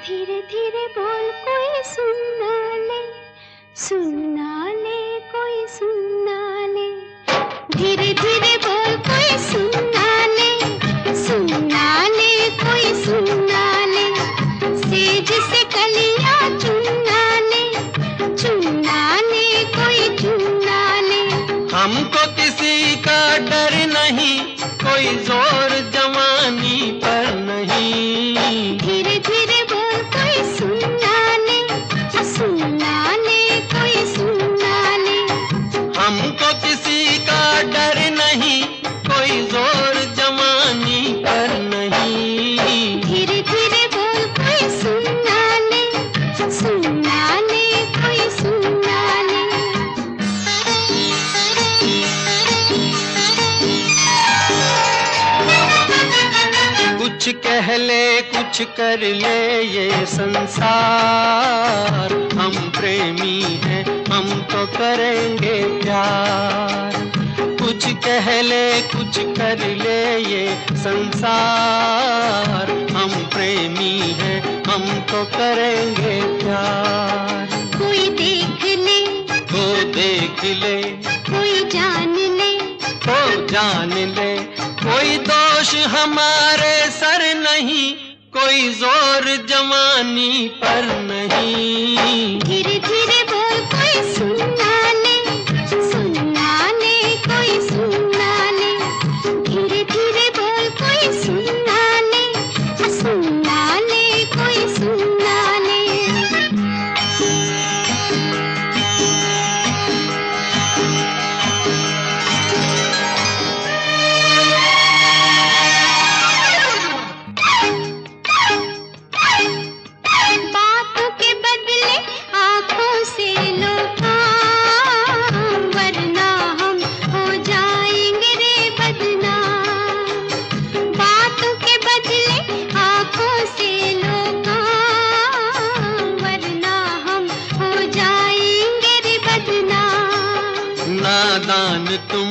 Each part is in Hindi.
धीरे धीरे बोल कोई सुनना ले, सुनना ले कोई सुनना ले। धीरे धीरे बोल कोई सुनना ले, सुनना ले कोई सुनना ले। सेज से कलियां चुनना ले, चुनना ले कोई चुनना ले। हमको किसी का डर नहीं, कोई जोर जवानी पर नहीं। धीरे धीरे बोल कोई सुनना ले, सुनना ले कोई सुनना ले। हमको किसी का डर नहीं, कोई जोर जवानी पर नहीं। धीरे धीरे बोल कोई सुनना ले, सुनना ले कोई सुनना ले। कुछ कह ले कुछ कर ले ये संसार, हम प्रेमी हैं हम तो करेंगे प्यार। कुछ कह ले कुछ कर ले ये संसार, हम प्रेमी हैं हम तो करेंगे प्यार। कोई देख ले, वो देख ले, कोई जान ले, वो जान ले। कोई दोष हमारे सर नहीं, कोई जोर जवानी पर नहीं। धीरे धीरे बोल कोई सुनना ले, सुनना ले कोई सुनना ले। धीरे धीरे बोल कोई सुनना ले, सुनना ले कोई सुनना ले। बातों के बदले आँखों से लो काम, वरना हम हो जाएंगे रे बदनाम। बातों के बदले आँखों से लो काम, वरना हम हो जाएंगे रे बदनाम। नादान तुम,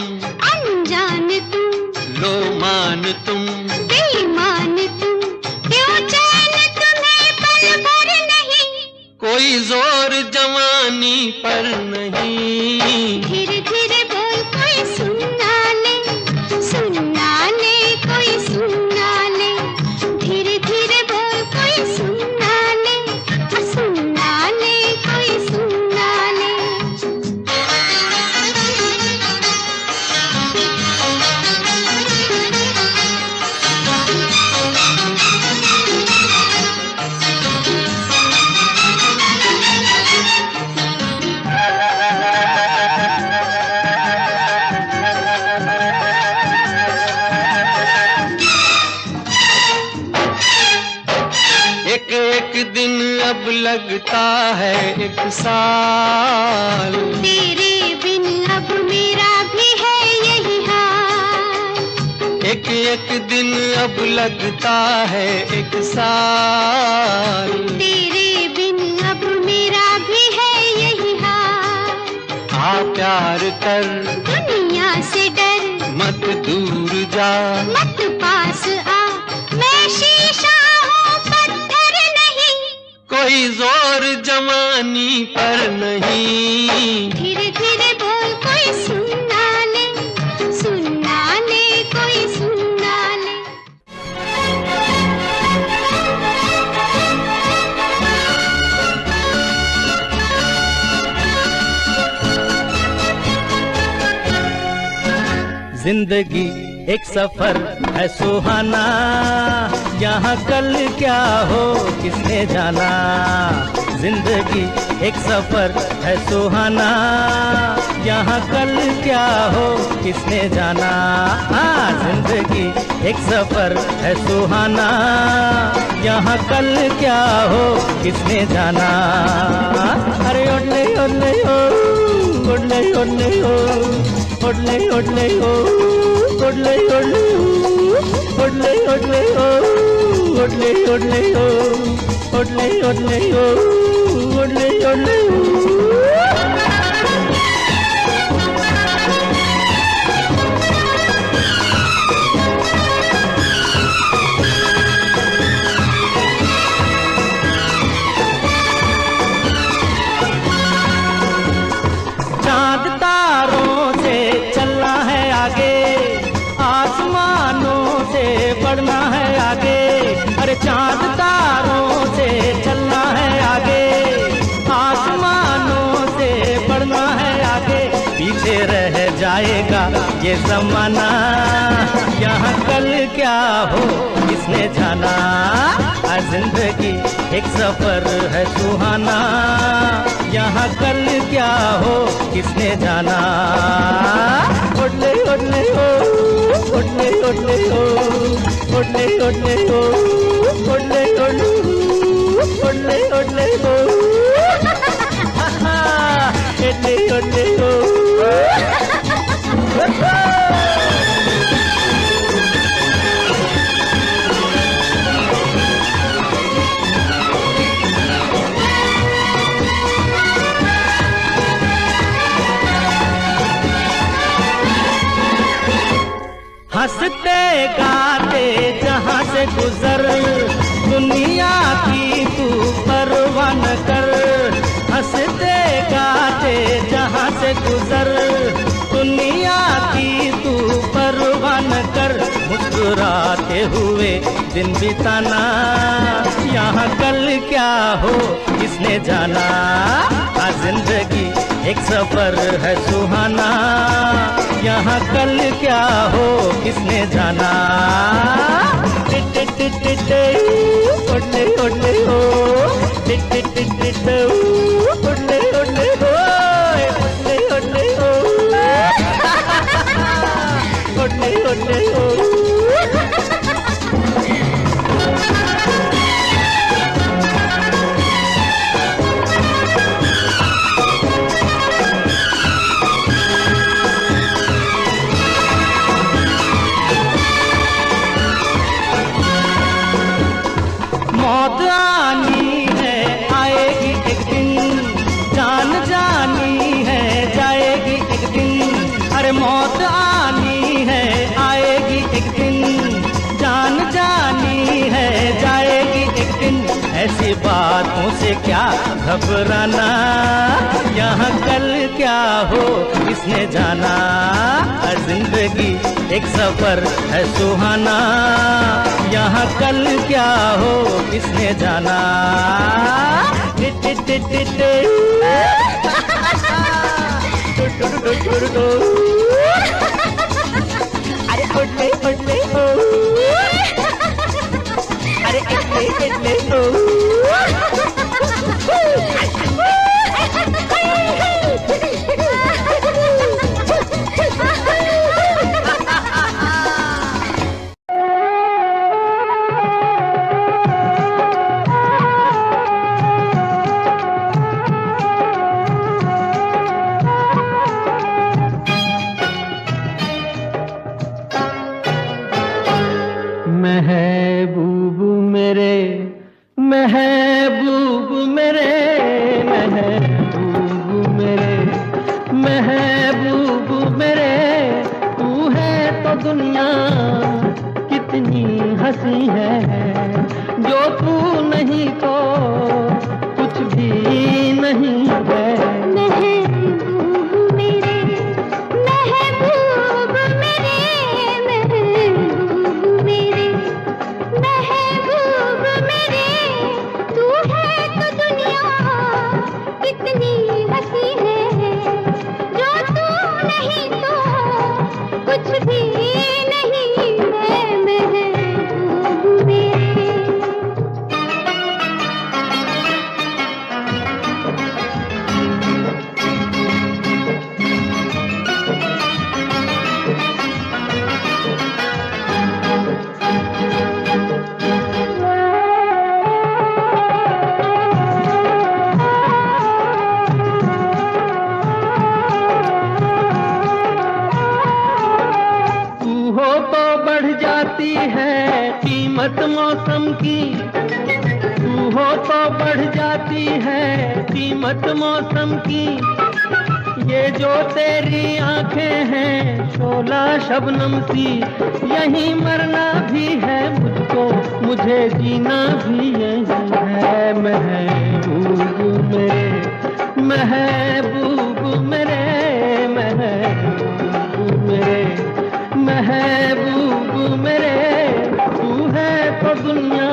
अनजान तुम, लो मान तुम, बेईमान तुम, क्यों चैन तुम्हें पल भर नहीं। कोई जोर जवानी पर नहीं। धीरे धीरे बोल कोई सुनना ले, सुनना ले कोई सुनना ले। धीरे धीरे बोल कोई सुनना ले, सुनना ले कोई सुनना ले। एक एक दिन अब लगता है एक साल, तेरे बिन अब मेरा भी है यही हाल। एक एक दिन अब लगता है एक साल। तेरे बिन अब मेरा भी है यही हाल। आ प्यार कर दुनिया से डर, मत दूर जा, मत पास आ, मैं शीशा हूँ पत्थर नहीं। कोई जोर जवानी पर नहीं। धीरे धीरे बोल कोई सुनना ले, सुनना ले कोई सुनना ले। जिंदगी एक सफर है सुहाना, यहाँ कल क्या हो किसने जाना। जिंदगी एक सफर है सुहाना, यहाँ कल क्या हो किसने जाना। हाँ, जिंदगी एक सफर है सुहाना, यहाँ कल क्या हो किसने जाना। अरे ओडले ओडले ओ, ओडले ओडले ओ, ओडले ओडले ओ, ओडले ओडले ओ, ओडले ओडले ओ, ओडले ओडले ओ, ओडले ओडले ओ, ओडले ओडले ओ। ये जमाना, यहाँ कल क्या हो किसने जाना। जिंदगी एक सफर है सुहाना, यहाँ कल क्या हो किसने जाना। ओडले ओडले ओ, ओडले ओडले ओ, ओडले ओडले ओ, ओडले ओडले ओडले ओडले ओ, ओडले ओडले ओ। हंसते गाते जहाँ से गुजर, दुनिया की तू परवाह न कर। हंसते गाते जहाँ से गुजर, दुनिया की तू परवाह न कर। मुस्कुराते हुए दिन बिताना, यहाँ कल क्या हो किसने जाना। जिंदगी एक सफर है सुहाना, यहाँ कल क्या हो किसने जाना। ओडले ओडले ओ, ओडले ओडले ओ, ओडले ओडले ओ, ओडले ओडले ओ। मौत आनी है आएगी एक दिन, जान जानी है जाएगी एक दिन। अरे मौत आनी है आएगी एक दिन, जान जानी है जाएगी एक दिन। ऐसी बातों से क्या घबराना, यहाँ कल क्या हो किसने जाना। जिंदगी एक सफर है सुहाना, यहाँ कल क्या हो किसने जाना। अरे ओडले ओडले ओ, अरे एडले एडले ओ। महबूब मेरे, महबूब मेरे, महबूब मेरे, महबूब मेरे। तू है तो दुनिया कितनी हंसी है, जो तू नहीं तो कुछ भी नहीं है। महबूब मेरे, महबूब मेरे, महबूब मेरे, महबूब मेरे। तू है तो दुनिया कितनी हंसी है, जो तू नहीं तो कुछ भी नहीं है। महबूब मेरे। जाती है कीमत मौसम की, तू हो तो बढ़ जाती है कीमत मौसम की। ये जो तेरी आंखें हैं शोला शबनम सी, यहीं मरना भी है मुझको, मुझे जीना भी यही है। महबूब मेरे, महबूब मेरे, महबूब मेरे, महबूब मेरे। तू है तो दुनिया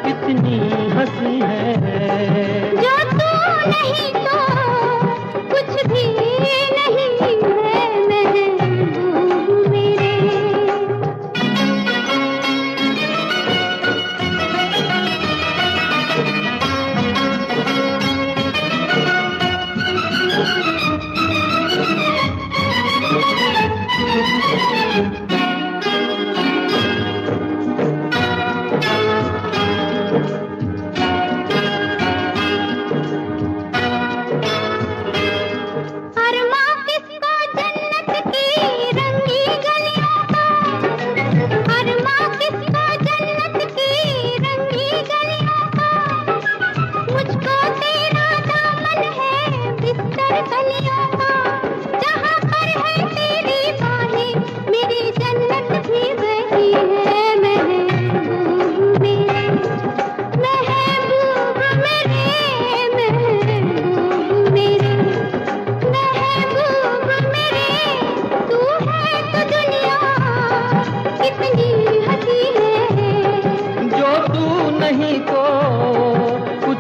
कितनी हंसी है, जो तू नहीं तो कुछ भी नहीं है। महबूब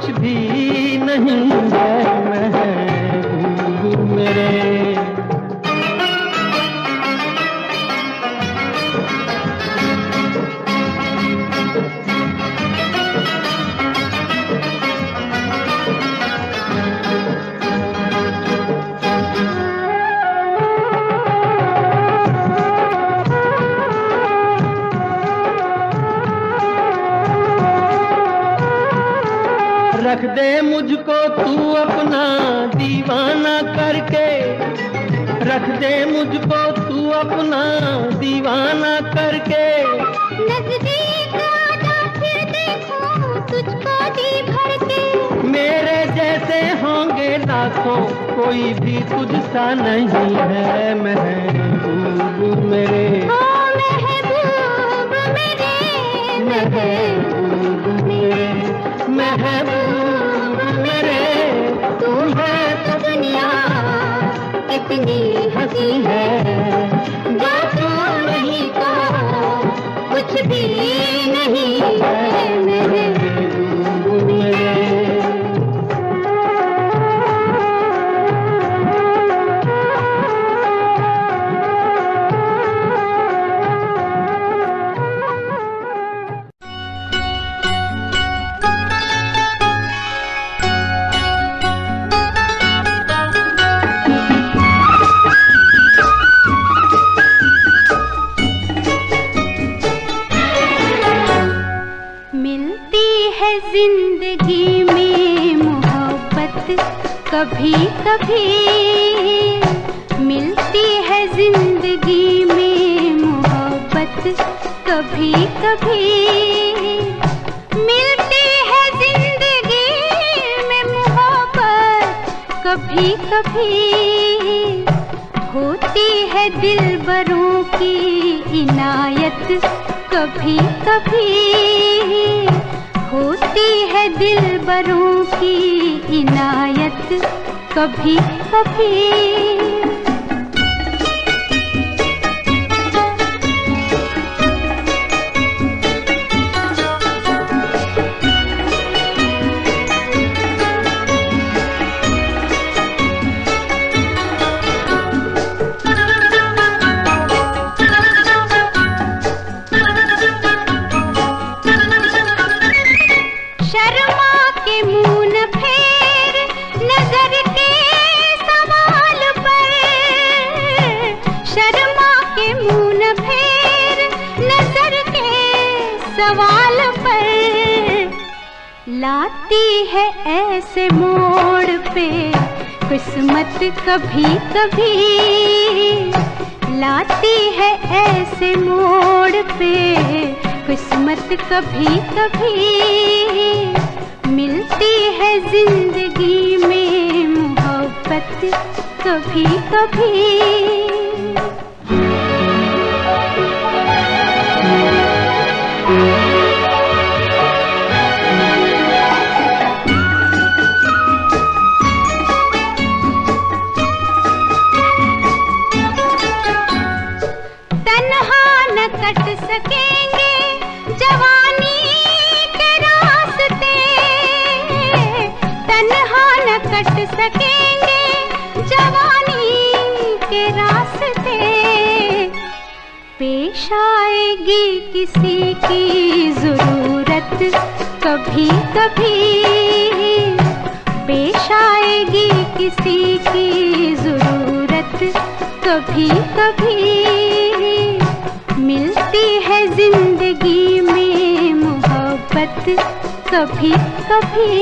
कुछ भी नहीं है महबूब मेरे। रख दे मुझको तू अपना दीवाना करके, रख दे मुझको तू अपना दीवाना करके। नजदीक आजा फिर देखूं तुझको जी भर के। मेरे जैसे होंगे लाखों, कोई भी तुझसा नहीं है महबूब मेरे। ओ महबूब मेरे, महबूब मेरे, महबूब मेरे। तू है तो दुनिया कितनी हंसी है, जो तू नहीं तो कुछ भी नहीं है महबूब मेरे। जिंदगी में मोहब्बत कभी कभी मिलती है, जिंदगी में मोहब्बत कभी कभी मिलती है, जिंदगी में मोहब्बत कभी कभी होती है, दिलबरों की इनायत कभी कभी होती है, दिलबरों की इनायत कभी कभी। सवाल पर लाती है ऐसे मोड़ पे किस्मत कभी कभी, लाती है ऐसे मोड़ पे किस्मत कभी कभी मिलती है, जिंदगी में मोहब्बत कभी कभी। कट सकेंगे जवानी के रास्ते, तन्हा न कट सकेंगे जवानी के रास्ते। पेश आएगी किसी की जरूरत कभी कभी, पेश आएगी किसी की जरूरत कभी कभी मिलती है, जिंदगी में मोहब्बत कभी कभी।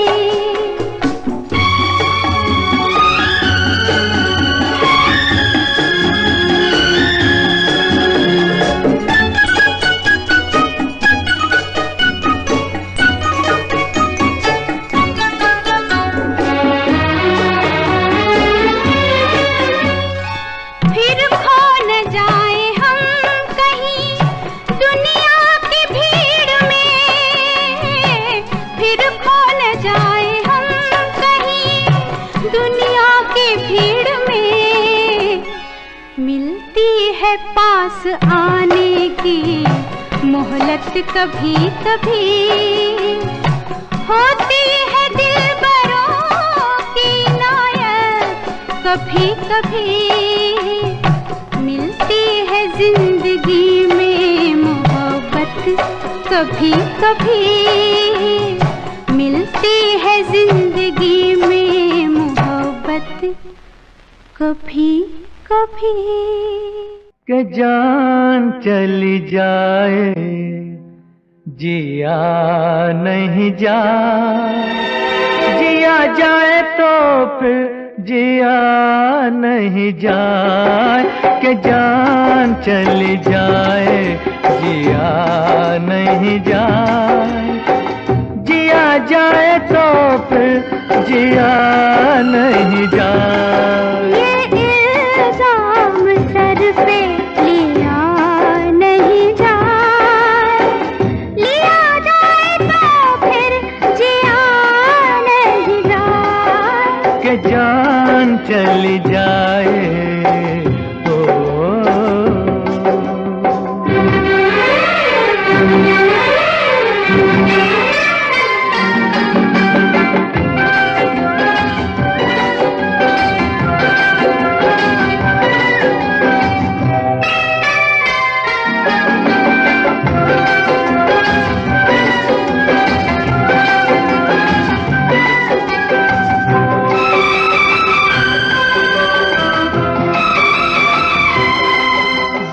पास आने की मोहलत कभी कभी होती है, दिल कभी कभी मिलती है जिंदगी में मोहब्बत, कभी कभी मिलती है जिंदगी में मोहब्बत, कभी कभी। कि जान चली जाए जिया नहीं जाए, जिया जाए तो फिर जिया नहीं जाए। कि जान चली जाए जिया नहीं जाए, जिया जाए तो फिर जिया नहीं जाए। ये इल्जाम सर पे लिया नहीं जाए, लिया जाए तो फिर जिया नहीं जाए। कि जान चली जाए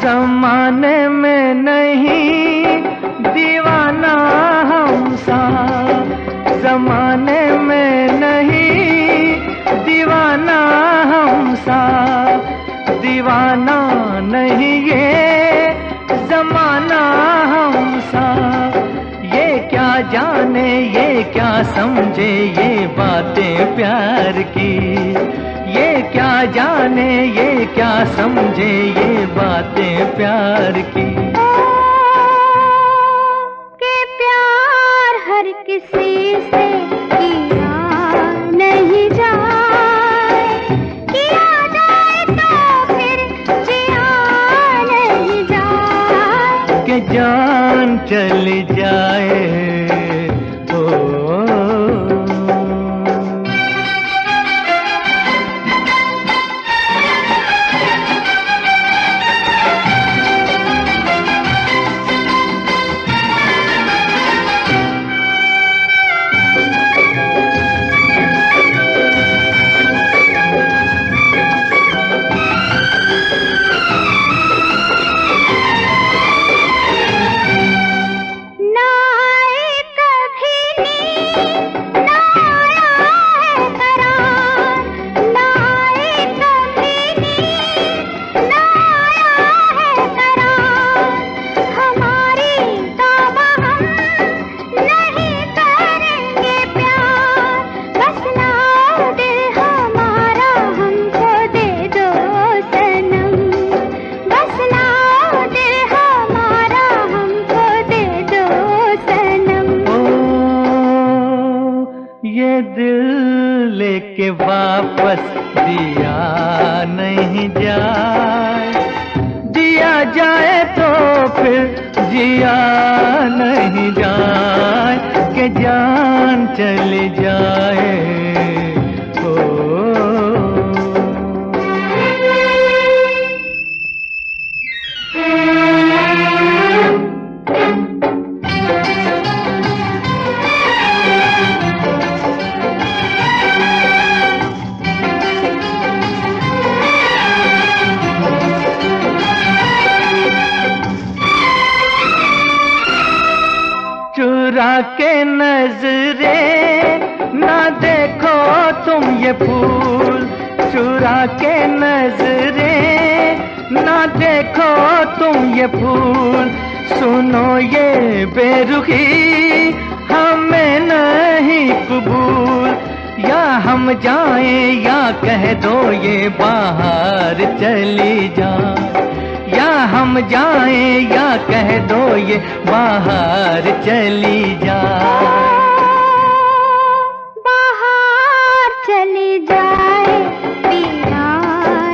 ज़माने में नहीं दीवाना हम सा, ज़माने में नहीं दीवाना हम सा, दीवाना नहीं ये ज़माना हम सा। ये क्या जाने ये क्या समझे ये बातें प्यार की, ये क्या जाने ये क्या समझे ये बातें प्यार की। कि प्यार हर किसी से किया नहीं जाए, किया जाए तो फिर जिया नहीं जाए। कि जान चली जाए लेके वापस दिया नहीं जाए, दिया जाए तो फिर जिया नहीं जाए। कि जान चली जाए चुरा के नजरे ना देखो तुम ये फूल, चुरा के नजरे ना देखो तुम ये फूल। सुनो ये बेरुखी हमें नहीं कबूल, या हम जाएं या कह दो ये बाहर चली जाए, या हम जाएं या कह दो ये बाहर चली जाए। बाहर चली जाए पिया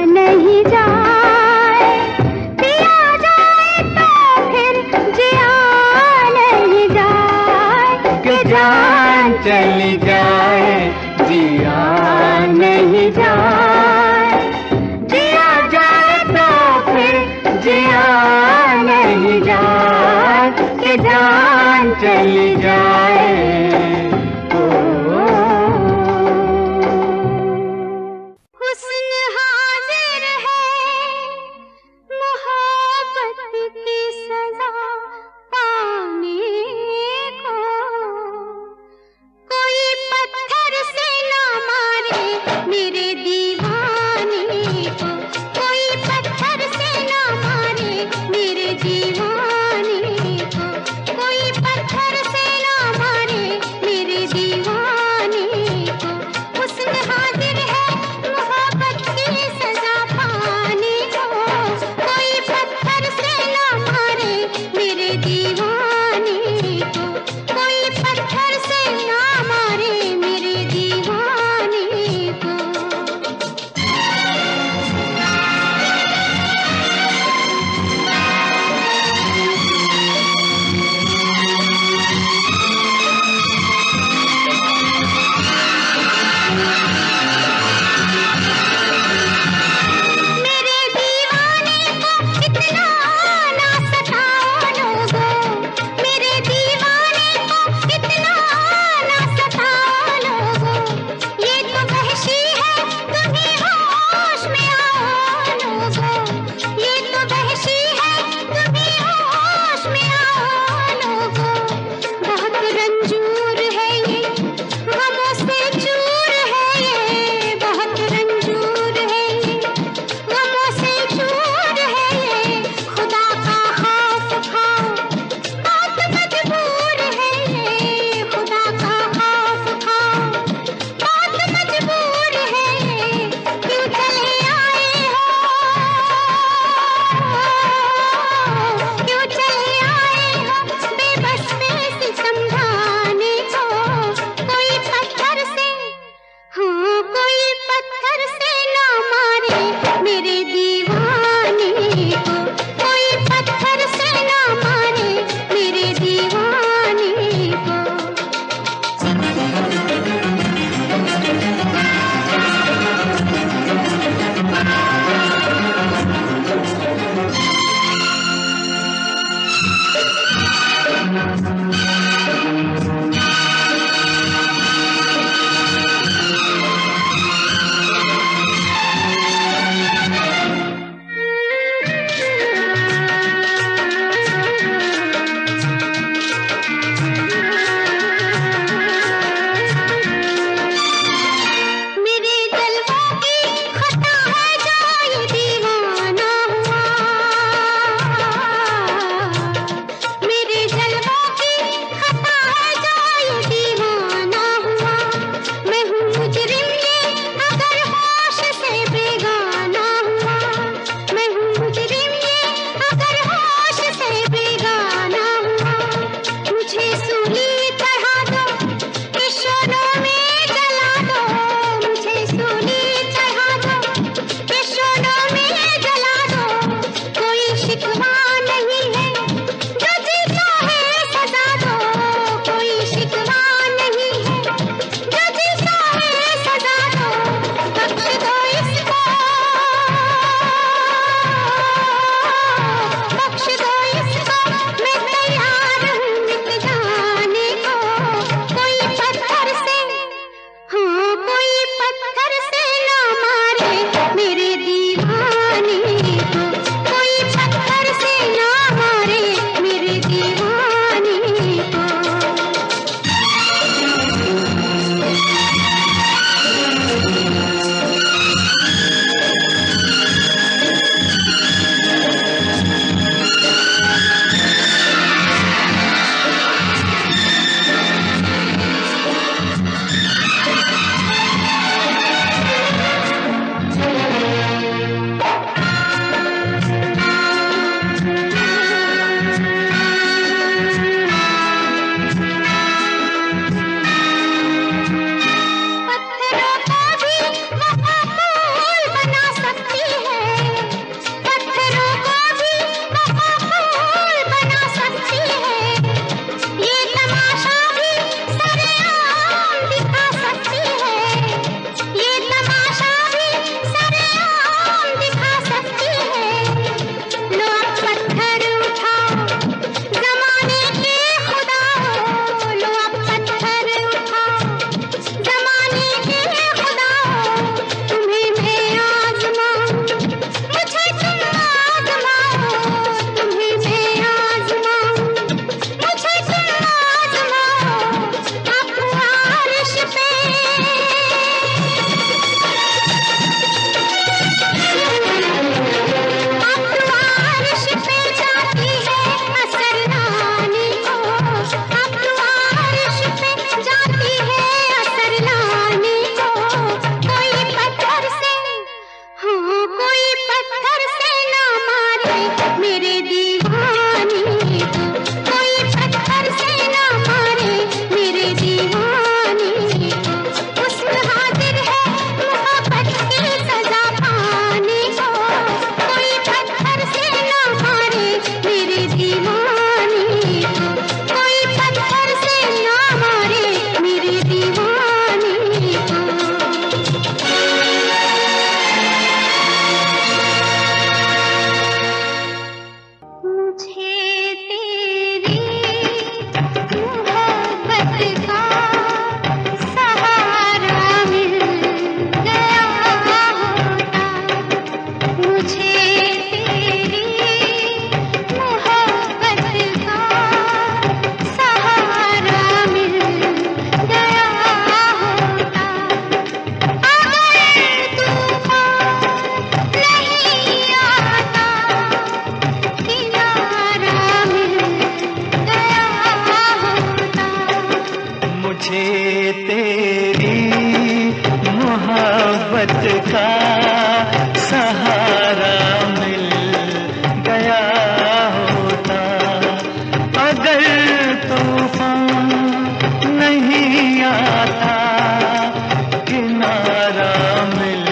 नहीं जाए, पिया जाए तो फिर जिया नहीं जाए। कि जान चली जाए जिया नहीं जाए। के जान चली जाए। हुस्न हाजिर है मोहब्बत की सजा पाने को, कोई पत्थर से ना मारे मेरे दीवाने को, कोई पत्थर से ना मारे मेरे दीवाने को, कोई पत्थर से ना मारे मोहब्बत का सहारा मिल गया होता, अगर तूफान नहीं आता, किनारा मिल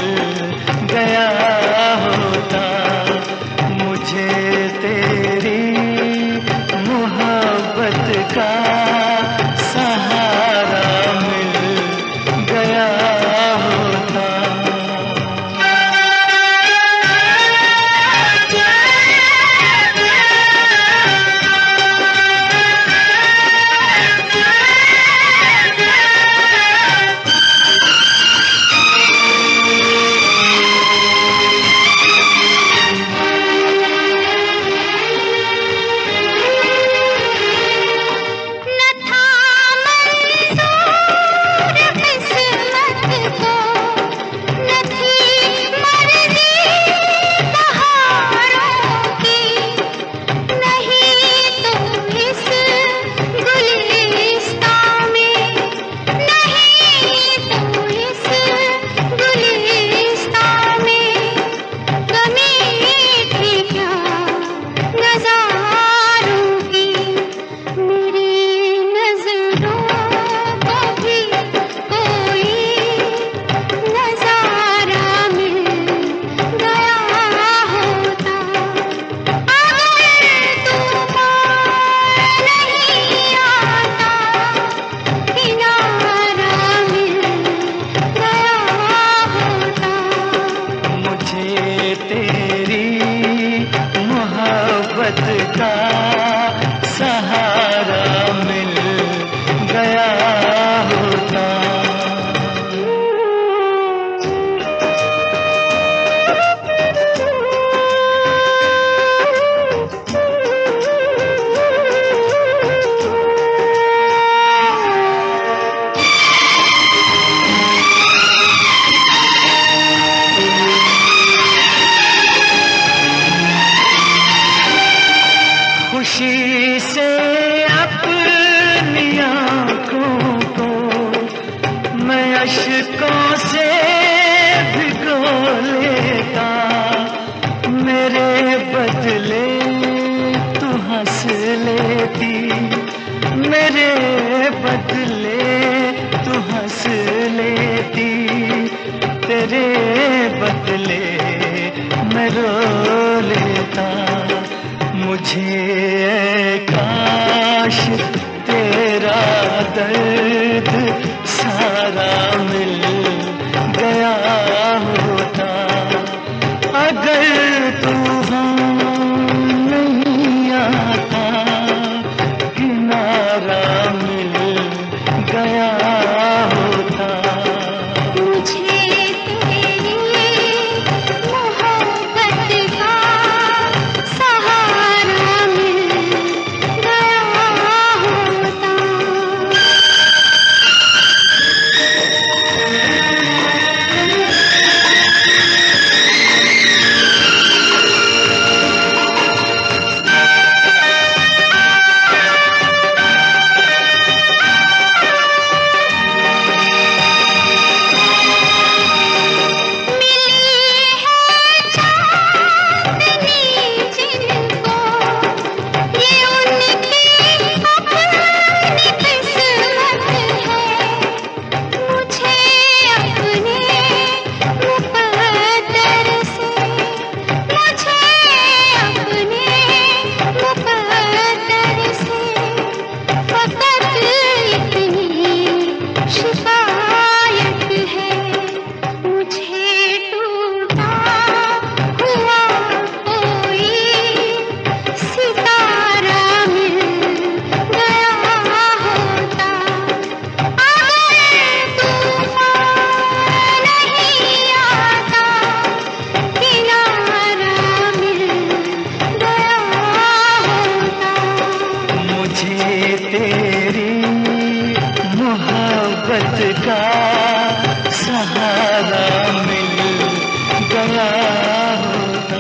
गया होता, मुझे तेरी मोहब्बत का सहारा मिल गया होता। न था मंजूर किस्मत को, न थी मर्जी बहारों की, नहीं तो इस गुलिस्तां में, नहीं तो इस गुलिस्तां में कमी थी क्या नज़ारों की। मेरी नज़रों को भी कोई नज़ारा मिल गया होता, अगर तूफान नहीं आता, किनारा मिल गया होता। मुझे तेरी मोहब्बत का सहारा मिल गया होता। खुशी से अपनी आँखों को मैं अश्कों से भिगो लेता, मेरे बदले तू हंस लेती, मेरे बदले तू हंस लेती, तेरे बदले मैं रो लेता। मुझे काश तेरा दर्द सारा मिल गया होता, अगर तूफान नहीं आता, किनारा मिल गया होता। मुझे तेरी मोहब्बत का सहारा मिल गया होता। का सहारा मिल गया होता।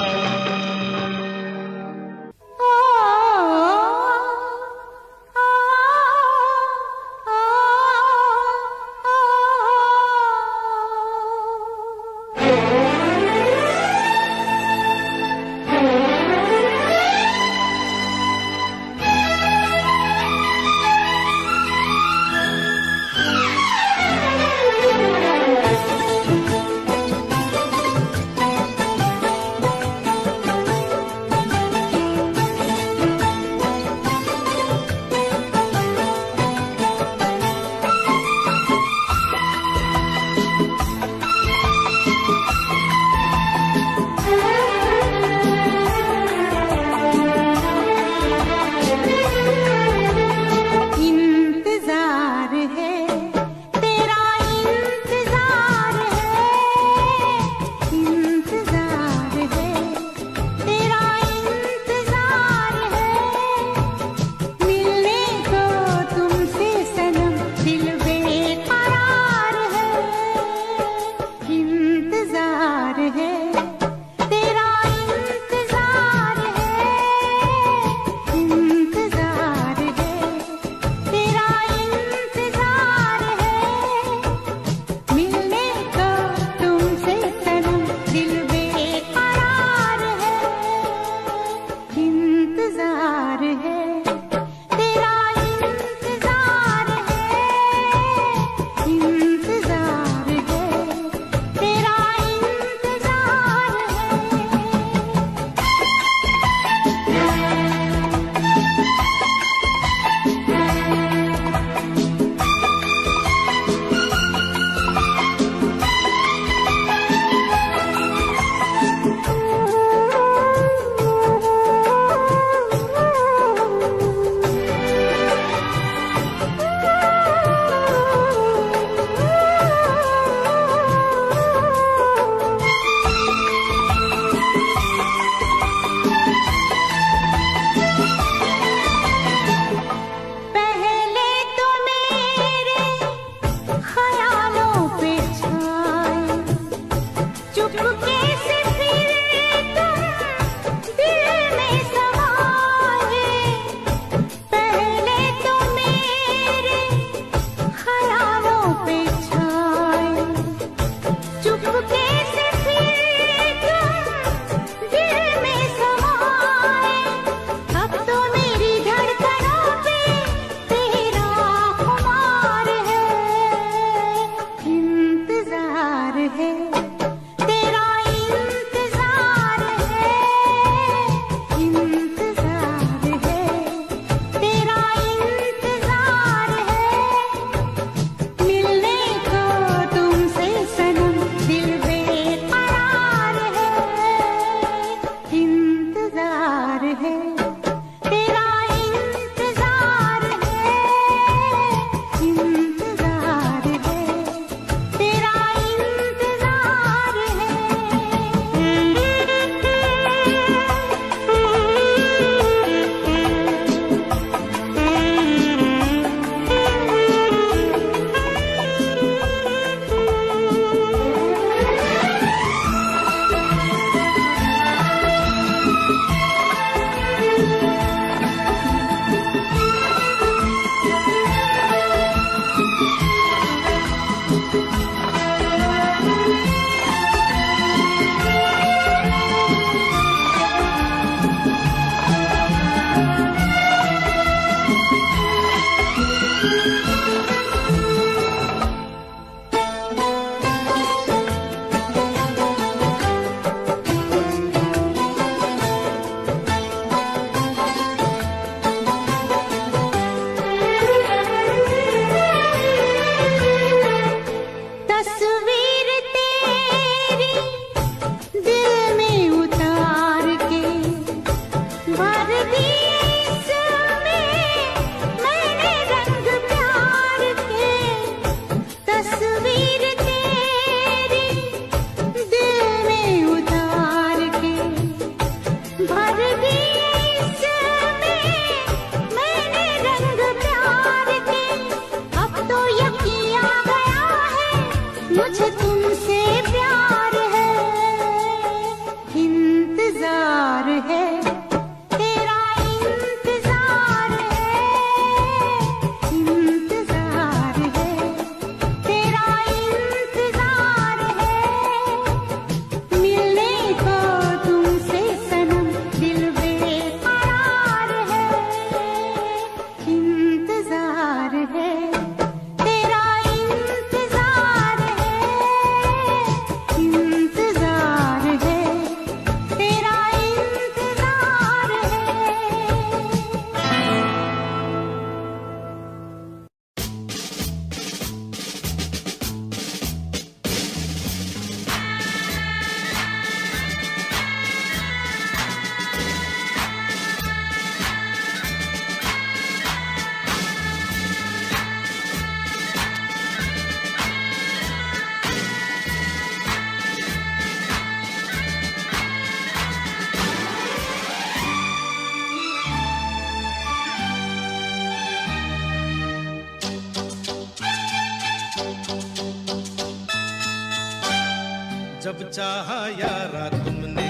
जब चाहा यारा तुमने,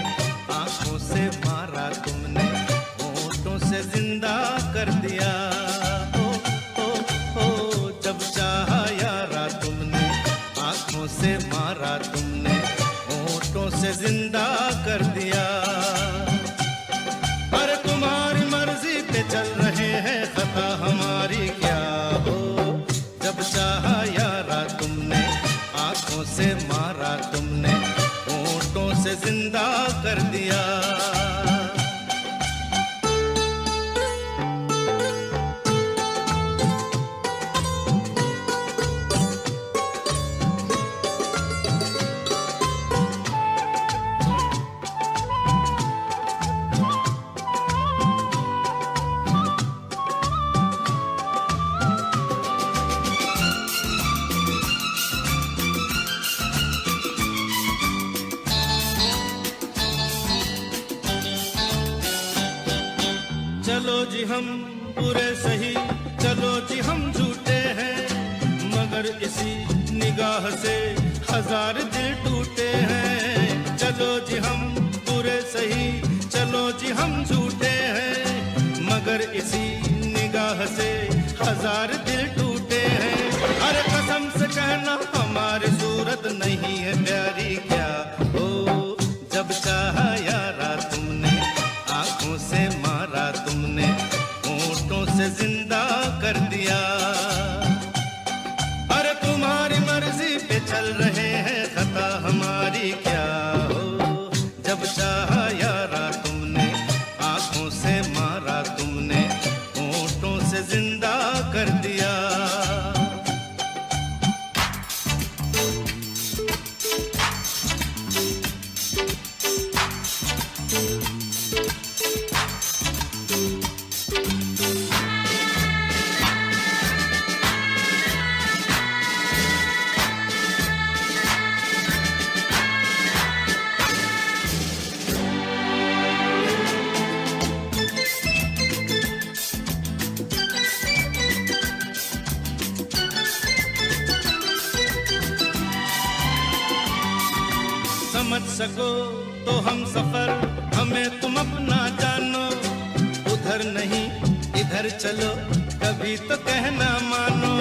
आंखों से मारा तुमने, होठों से जिंदा कर दिया। जब चाहा यारा तुमने, आंखों से मारा तुमने, होठों से जिंदा कर दिया। अरे तुम्हारी मर्जी पे चल रहे हैं, खता हमारी क्या हो। जब चाहा यारा तुमने, आंखों से मारा तुमने, होठों से जिंदा कर दिया। चलो जी हम बुरे सही, चलो जी हम झूठे हैं, मगर इसी निगाह से हजार दिल टूटे हैं। चलो जी हम बुरे सही, चलो जी हम झूठे हैं, मगर इसी निगाह से हजार दिल टूटे हैं। अरे कसम से कहना हमारी सूरत नहीं है प्यारी क्या हो। जब चाहा यारा तुमने, आंखों से मारा तुमने, होठों से जिंदा कर दिया। अरे तुम्हारी मर्जी पे चल रहे हैं, खता हमारी क्या हो। जब चाहा यारा तुमने, आंखों से मारा तुमने, होठों से जिंदा कर दिया। समझ सको तो हम सफर, हमें तुम अपना जानो। उधर नहीं इधर चलो, कभी तो कहना मानो।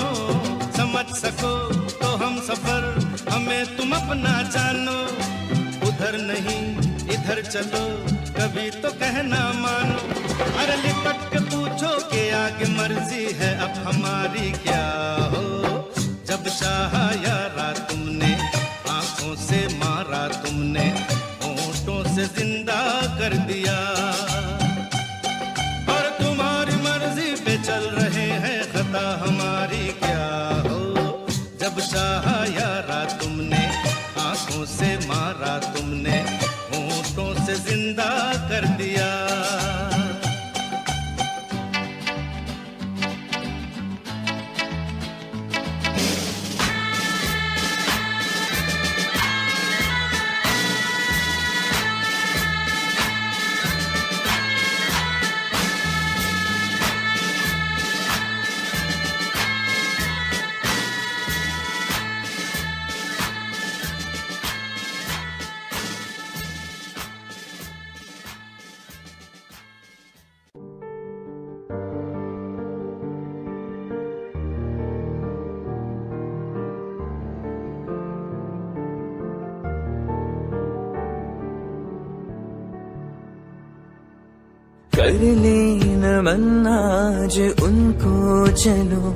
समझ सको तो हम सफर, हमें तुम अपना जानो। उधर नहीं इधर चलो, कभी तो कहना मानो। अरे लिपट के पूछो कि आगे मर्जी है अब हमारी क्या हो। जब चाहा यारा तुमने, आंखों से मारा तुमने, होठों से जिंदा कर दिया। और तुम्हारी मर्जी पे चल रहे हैं, खता हमारी क्या हो। जब चाहा यारा तुमने, आंखों से मारा तुमने, होठों से जिंदा कर दिया। कर ले नमन आज उनको चलो,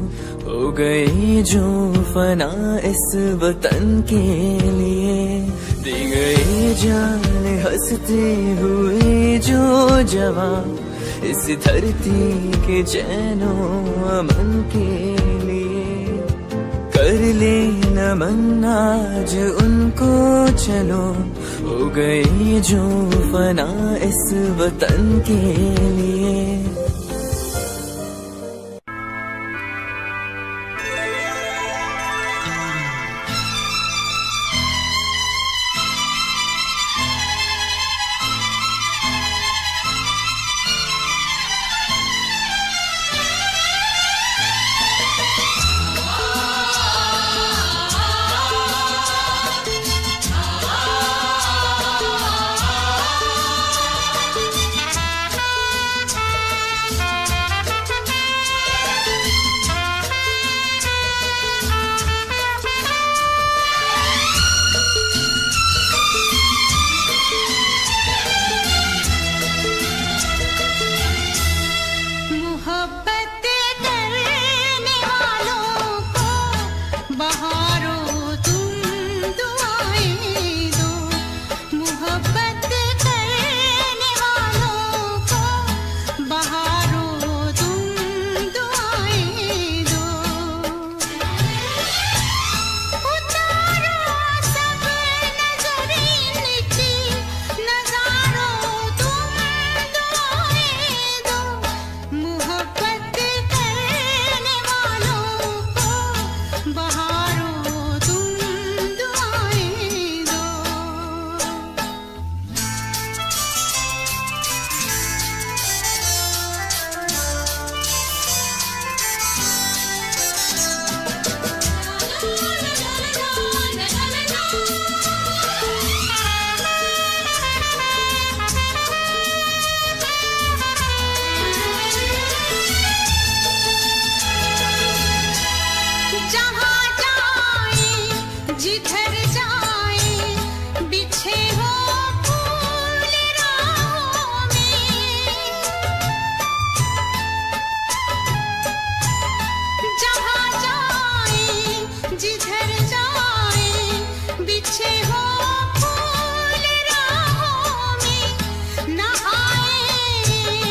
हो गई जो फना इस वतन के लिए। दी गई जान हंसते हुए जो जवान, इस धरती के चैनो अमन के लिए। कर ले नमन आज उनको चलो, हो गई जो फना इस वतन के लिए। बिछे हो फूल राहों में, जहाँ जाए जिधर जाए बिछे हो फूल राहों में, न आए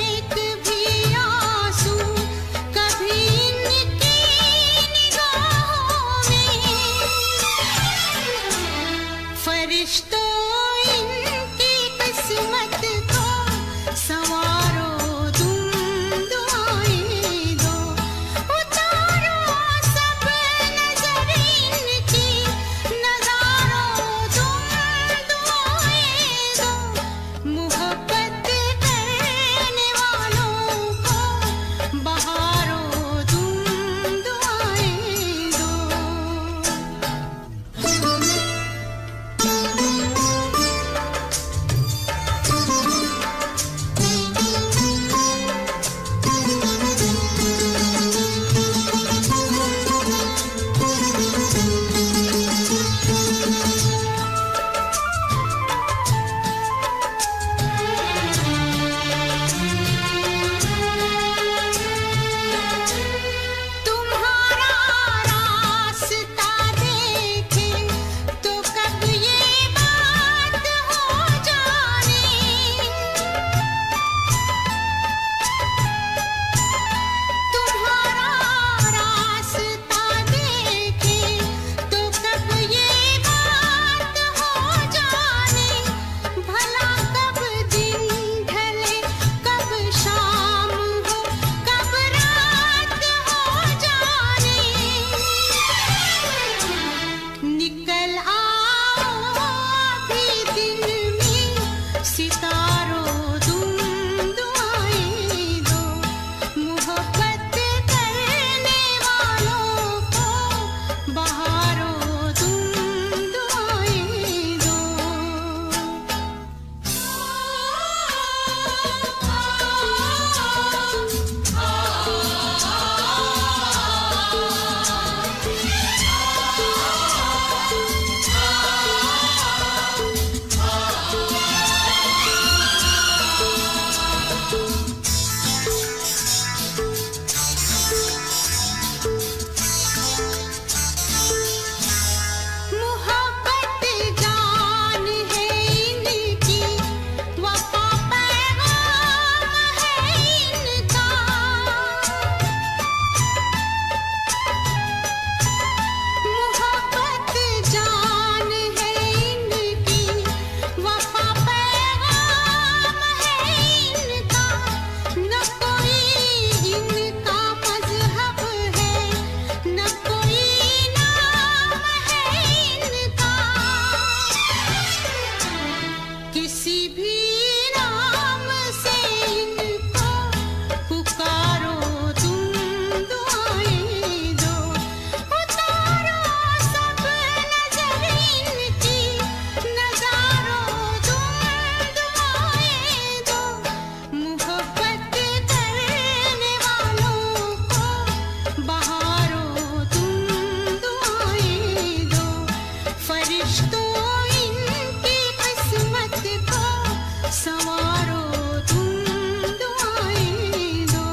एक भी आंसू कभी इनकी निगाहों में। फरिश्तों इनकी किस्मत को संवारो, तुम दुआएं दो, उतारो सब नजर इनकी, नजारो तुम दुआएं दो, मोहब्बत करने वालों को बहारो, तुम दुआएं दो। तुम्हारा रास्ता देखे तो कब ये बात हो जाने, तुम्हारा रास्ता देखे तो कब ये बात हो जाने, भला कब दिन ढले कब शाम हो कब रात हो जाने। निकल आओ अभी दिन में सितारों, तुम दुआएं दो, मोहब्बत करने वालों को बहारो, तुम दुआएं दो। मोहब्बत जान है इनकी, वफा पैगाम है इनका, मोहब्बत जान है इनकी, वफा पैगाम है इनका, न कोई इनका मजहब है, न कोई नाम है इनका, किसी भी नाम से इनको पुकारो, तुम दुआएं दो, उतारो सब नजर इनकी, नजारो तुम दुआएं दो, मोहब्बत करने वालों को बहारो, तुम दुआएं दो, फरिश्तों इनकी किस्मत को संवारो, तुम दुआएं दो।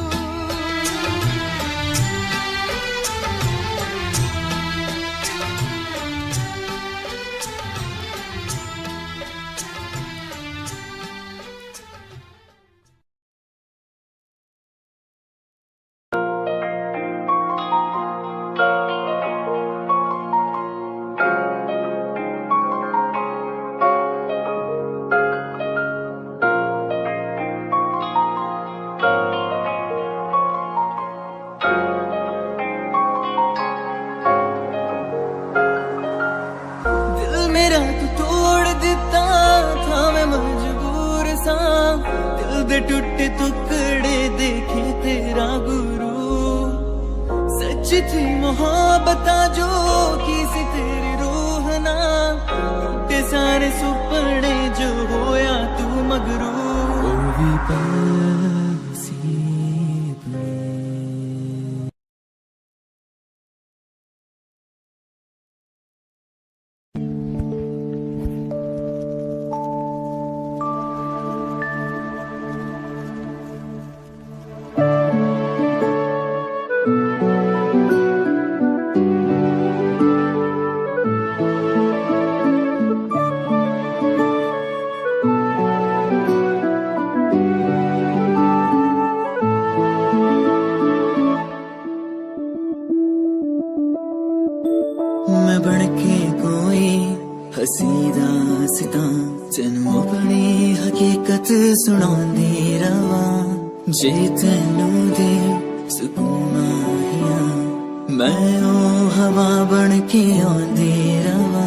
दिल मेरा तू तोड़ दिता था, मैं मजबूर सा, दिल दे टुटे टुकड़े देखे तेरा गुरु, सच थी मोहब्बत जो की सी तेरी रूह ना, टूटे सारे सुपने जो होया तू मगरू, ओ भी हसीदा सिता तेनू अपनी हकीकत सुनांदी रवा जे तेनू दे सुकून आहिया मैं ओ हवा बन के आंदी रवा